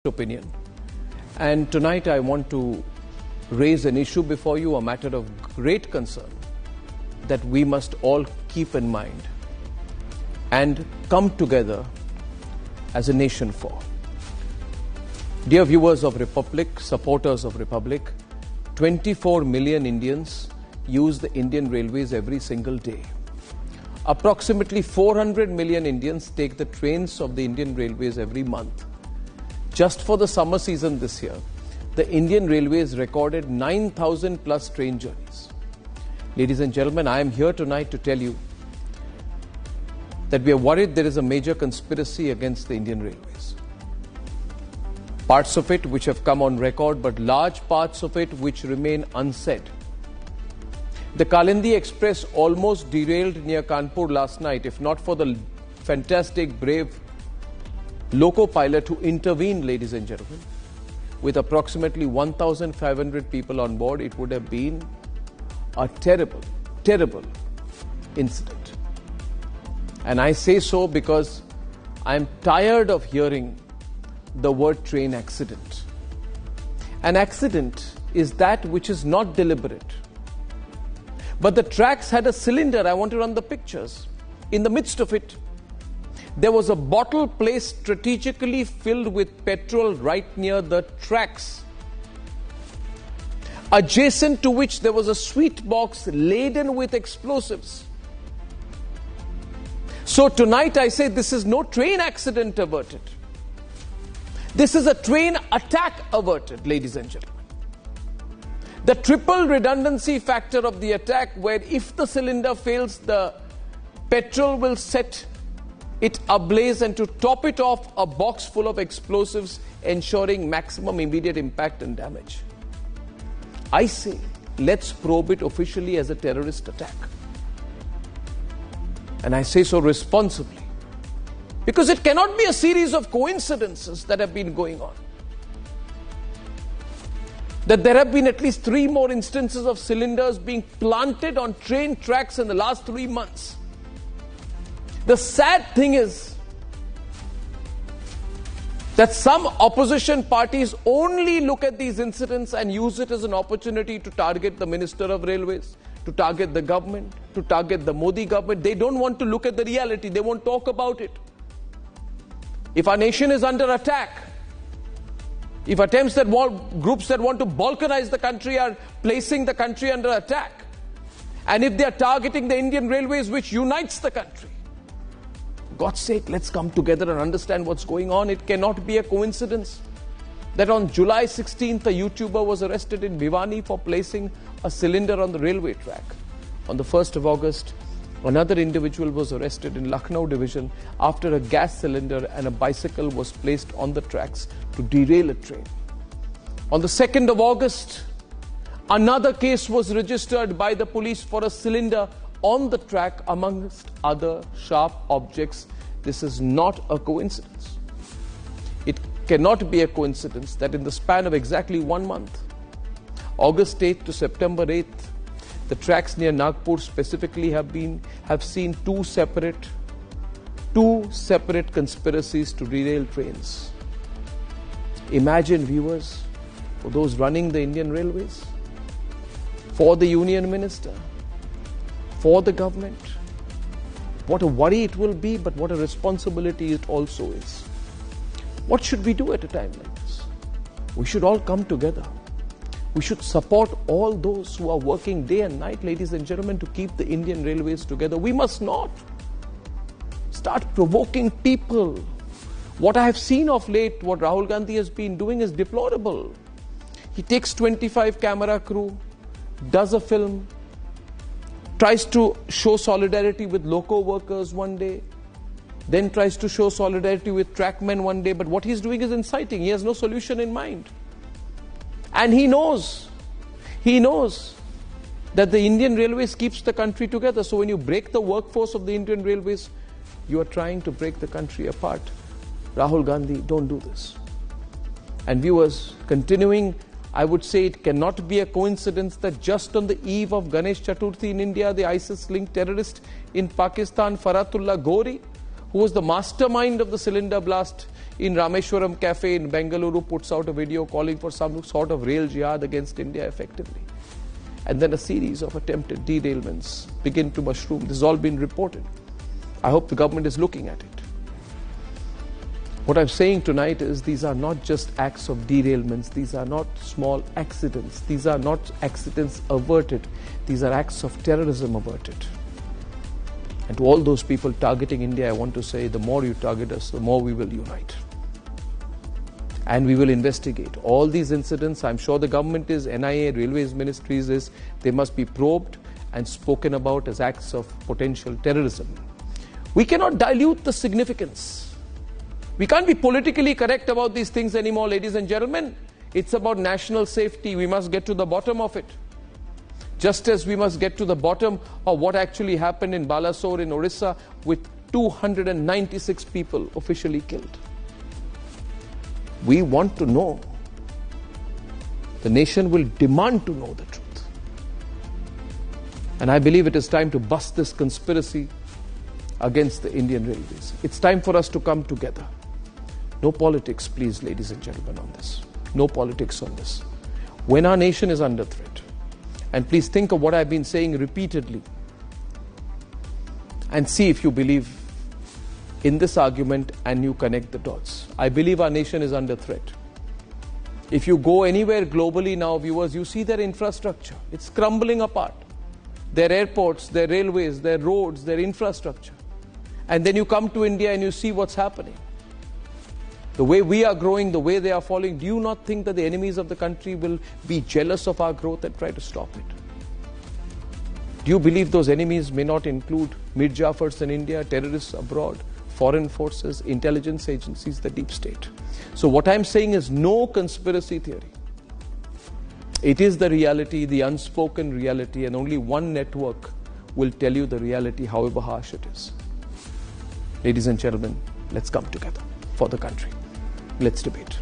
opinion. And tonight I want to raise an issue before you, a matter of great concern that we must all keep in mind and come together as a nation for. Dear viewers of Republic, supporters of Republic, 24 million Indians use the Indian Railways every single day. Approximately 400 million Indians take the trains of the Indian Railways every month. Just for the summer season this year, the Indian Railways recorded 9,000 plus train journeys. Ladies and gentlemen, I am here tonight to tell you that we are worried there is a major conspiracy against the Indian Railways. Parts of it which have come on record, but large parts of it which remain unsaid. The Kalindi Express almost derailed near Kanpur last night, if not for the fantastic, brave loco pilot who intervened, ladies and gentlemen. With approximately 1,500 people on board, it would have been a terrible, terrible incident. And I say so because I am tired of hearing the word train accident. An accident is that which is not deliberate. But the tracks had a cylinder. I want to run the pictures. In the midst of it, there was a bottle placed strategically filled with petrol right near the tracks, adjacent to which there was a sweet box laden with explosives. So tonight I say this is no train accident averted. This is a train attack averted, ladies and gentlemen. The triple redundancy factor of the attack, where if the cylinder fails, the petrol will set it ablaze, and to top it off, a box full of explosives, ensuring maximum immediate impact and damage. I say, let's probe it officially as a terrorist attack. And I say so responsibly, because it cannot be a series of coincidences that have been going on. That there have been at least 3 more instances of cylinders being planted on train tracks in the last 3 months. The sad thing is that some opposition parties only look at these incidents and use it as an opportunity to target the Minister of Railways, to target the government, to target the Modi government. They don't want to look at the reality. They won't talk about it. If our nation is under attack, if attempts that groups that want to balkanize the country are placing the country under attack, and if they are targeting the Indian Railways, which unites the country, for God's sake, let's come together and understand what's going on. It cannot be a coincidence that on July 16th, a YouTuber was arrested in Bhiwani for placing a cylinder on the railway track. On the 1st of August, another individual was arrested in Lucknow division after a gas cylinder and a bicycle was placed on the tracks to derail a train. On the 2nd of August, another case was registered by the police for a cylinder on the track amongst other sharp objects. This is not a coincidence. It cannot be a coincidence that in the span of exactly 1 month, August 8th to September 8th, the tracks near Nagpur specifically have seen two separate conspiracies to derail trains. Imagine, viewers, for those running the Indian Railways, for the Union Minister, for the government, what a worry it will be, but what a responsibility it also is. What should we do at a time like this? We should all come together. We should support all those who are working day and night, ladies and gentlemen, to keep the Indian Railways together. We must not start provoking people. What I have seen of late, what Rahul Gandhi has been doing is deplorable. He takes 25 camera crew, does a film, tries to show solidarity with loco workers one day, then tries to show solidarity with trackmen one day, but what he's doing is inciting. He has no solution in mind. And he knows that the Indian Railways keeps the country together. So when you break the workforce of the Indian Railways, you are trying to break the country apart. Rahul Gandhi, don't do this. And viewers, continuing, I would say it cannot be a coincidence that just on the eve of Ganesh Chaturthi in India, the ISIS-linked terrorist in Pakistan, Faratullah Ghori, who was the mastermind of the cylinder blast in Rameshwaram Cafe in Bengaluru, puts out a video calling for some sort of rail jihad against India effectively. And then a series of attempted derailments begin to mushroom. This has all been reported. I hope the government is looking at it. What I'm saying tonight is these are not just acts of derailments. These are not small accidents. These are not accidents averted. These are acts of terrorism averted. And to all those people targeting India, I want to say, the more you target us, the more we will unite. And we will investigate all these incidents. I'm sure the government is, NIA, Railways Ministries is, they must be probed and spoken about as acts of potential terrorism. We cannot dilute the significance. We can't be politically correct about these things anymore, ladies and gentlemen. It's about national safety. We must get to the bottom of it. Just as we must get to the bottom of what actually happened in Balasore in Orissa with 296 people officially killed. We want to know. The nation will demand to know the truth. And I believe it is time to bust this conspiracy against the Indian Railways. It's time for us to come together. No politics, please, ladies and gentlemen, on this. No politics on this. When our nation is under threat, and please think of what I've been saying repeatedly and see if you believe in this argument and you connect the dots. I believe our nation is under threat. If you go anywhere globally now, viewers, you see their infrastructure. It's crumbling apart. Their airports, their railways, their roads, their infrastructure. And then you come to India and you see what's happening. The way we are growing, the way they are falling, do you not think that the enemies of the country will be jealous of our growth and try to stop it? Do you believe those enemies may not include Mir Jafars in India, terrorists abroad, foreign forces, intelligence agencies, the deep state? So what I'm saying is no conspiracy theory. It is the reality, the unspoken reality, and only one network will tell you the reality, however harsh it is. Ladies and gentlemen, let's come together for the country. Let's debate.